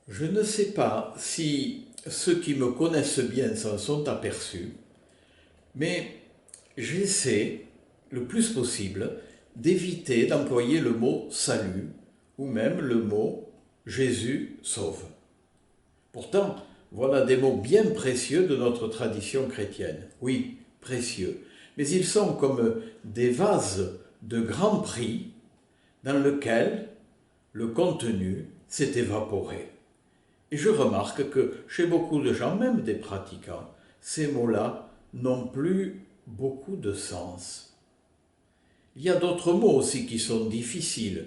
Je ne sais pas si ceux qui me connaissent bien s'en sont aperçus, mais j'essaie, le plus possible, d'éviter d'employer le mot salut ou même le mot Jésus sauve. Pourtant, voilà des mots bien précieux de notre tradition chrétienne. Oui, précieux. Mais ils sont comme des vases de grand prix dans lesquels le contenu s'est évaporé. Et je remarque que chez beaucoup de gens, même des pratiquants, ces mots-là n'ont plus beaucoup de sens. Il y a d'autres mots aussi qui sont difficiles.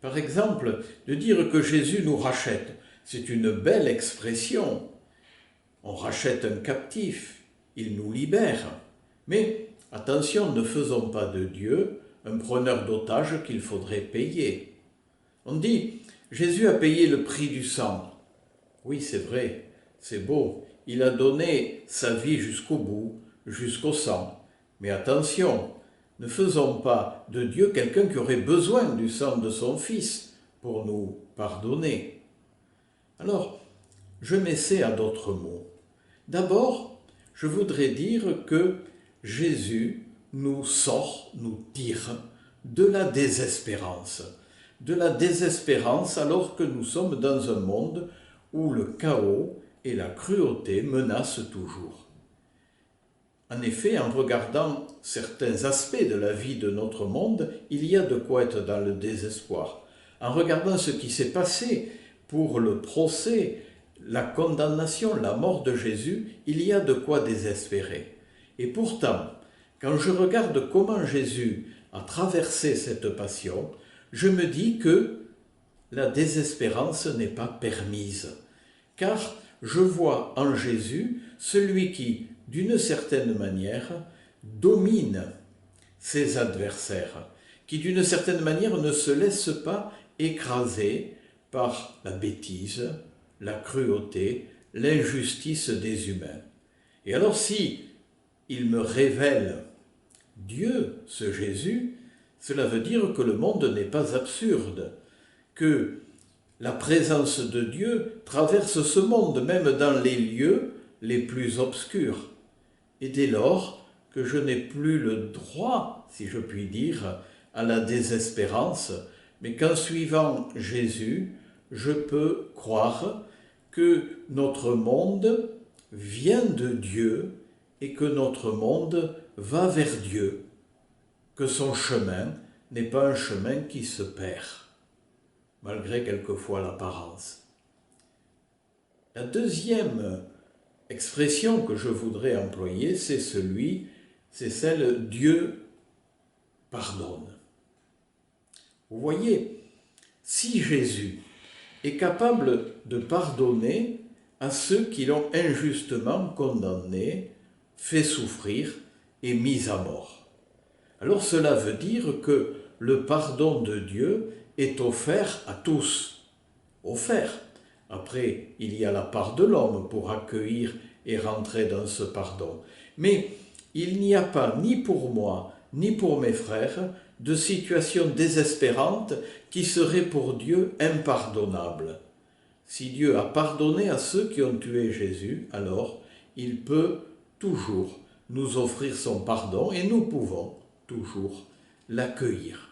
Par exemple, de dire que Jésus nous rachète, c'est une belle expression. On rachète un captif, il nous libère. Mais attention, ne faisons pas de Dieu un preneur d'otages qu'il faudrait payer. On dit, Jésus a payé le prix du sang. Oui, c'est vrai, c'est beau. Il a donné sa vie jusqu'au bout, jusqu'au sang. Mais attention, ne faisons pas de Dieu quelqu'un qui aurait besoin du sang de son Fils pour nous pardonner. Alors, je m'essaie à d'autres mots. D'abord, je voudrais dire que Jésus nous sort, nous tire de la désespérance. De la désespérance alors que nous sommes dans un monde où le chaos et la cruauté menacent toujours. En effet, en regardant certains aspects de la vie de notre monde, il y a de quoi être dans le désespoir. En regardant ce qui s'est passé pour le procès, la condamnation, la mort de Jésus, il y a de quoi désespérer. Et pourtant, quand je regarde comment Jésus a traversé cette passion, je me dis que la désespérance n'est pas permise. Car je vois en Jésus celui qui, d'une certaine manière, domine ses adversaires, qui d'une certaine manière ne se laisse pas écraser par la bêtise, la cruauté, l'injustice des humains. Et alors si il me révèle Dieu, ce Jésus, cela veut dire que le monde n'est pas absurde, que la présence de Dieu traverse ce monde, même dans les lieux les plus obscurs. Et dès lors que je n'ai plus le droit, si je puis dire, à la désespérance, mais qu'en suivant Jésus, je peux croire que notre monde vient de Dieu et que notre monde va vers Dieu, que son chemin n'est pas un chemin qui se perd, malgré quelquefois l'apparence. La deuxième expression que je voudrais employer, c'est celle Dieu pardonne. Vous voyez, si Jésus est capable de pardonner à ceux qui l'ont injustement condamné, fait souffrir et mis à mort, alors cela veut dire que le pardon de Dieu est offert à tous. Offert. Après, il y a la part de l'homme pour accueillir et rentrer dans ce pardon. Mais il n'y a pas, ni pour moi, ni pour mes frères, de situation désespérante qui serait pour Dieu impardonnable. Si Dieu a pardonné à ceux qui ont tué Jésus, alors il peut toujours nous offrir son pardon et nous pouvons toujours l'accueillir.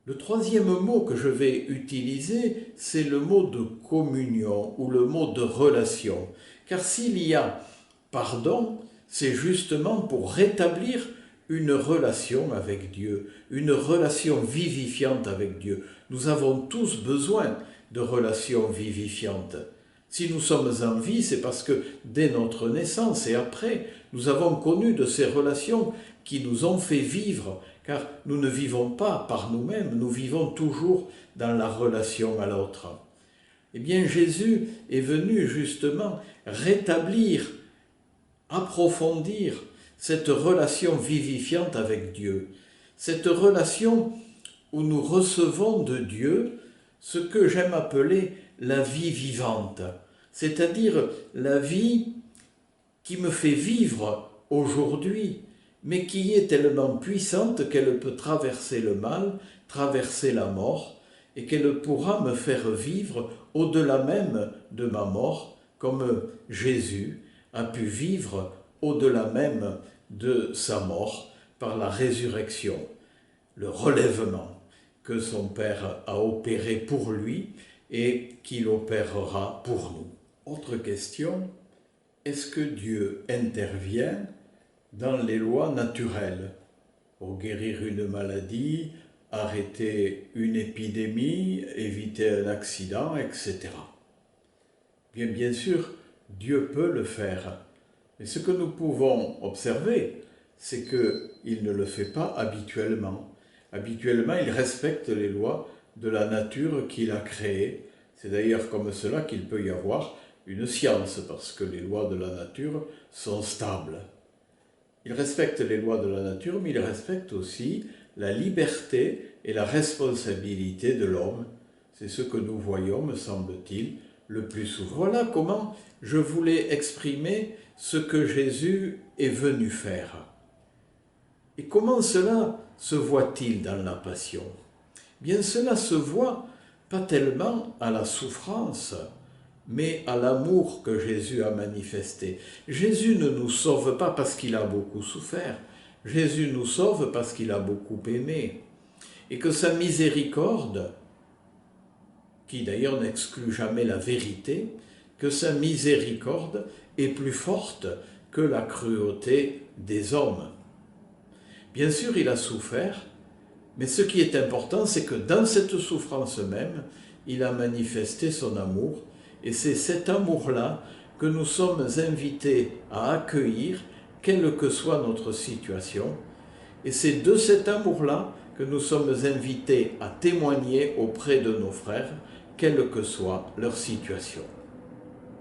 Le troisième mot que je vais utiliser, c'est le mot de communion ou le mot de relation. Car s'il y a pardon, c'est justement pour rétablir une relation avec Dieu, une relation vivifiante avec Dieu. Nous avons tous besoin de relations vivifiantes. Si nous sommes en vie, c'est parce que dès notre naissance et après, nous avons connu de ces relations qui nous ont fait vivre, car nous ne vivons pas par nous-mêmes, nous vivons toujours dans la relation à l'autre. Eh bien, Jésus est venu justement rétablir, approfondir cette relation vivifiante avec Dieu, cette relation où nous recevons de Dieu ce que j'aime appeler la vie vivante, c'est-à-dire la vie qui me fait vivre aujourd'hui, mais qui est tellement puissante qu'elle peut traverser le mal, traverser la mort, et qu'elle pourra me faire vivre au-delà même de ma mort, comme Jésus a pu vivre au-delà même de sa mort par la résurrection, le relèvement que son Père a opéré pour lui et qu'il opérera pour nous. Autre question, est-ce que Dieu intervient dans les lois naturelles pour guérir une maladie, arrêter une épidémie, éviter un accident, etc. Bien sûr, Dieu peut le faire. Mais ce que nous pouvons observer, c'est qu'il ne le fait pas habituellement. Habituellement, il respecte les lois de la nature qu'il a créée. C'est d'ailleurs comme cela qu'il peut y avoir une science, parce que les lois de la nature sont stables. Il respecte les lois de la nature, mais il respecte aussi la liberté et la responsabilité de l'homme. C'est ce que nous voyons, me semble-t-il, le plus souvent. Voilà comment je voulais exprimer ce que Jésus est venu faire. Et comment cela se voit-il dans la Passion? Bien, cela se voit pas tellement à la souffrance, mais à l'amour que Jésus a manifesté. Jésus ne nous sauve pas parce qu'il a beaucoup souffert. Jésus nous sauve parce qu'il a beaucoup aimé. Et que sa miséricorde, qui d'ailleurs n'exclut jamais la vérité, que sa miséricorde est plus forte que la cruauté des hommes. Bien sûr, il a souffert, mais ce qui est important, c'est que dans cette souffrance même, il a manifesté son amour, et c'est cet amour-là que nous sommes invités à accueillir, quelle que soit notre situation, et c'est de cet amour-là que nous sommes invités à témoigner auprès de nos frères, quelle que soit leur situation.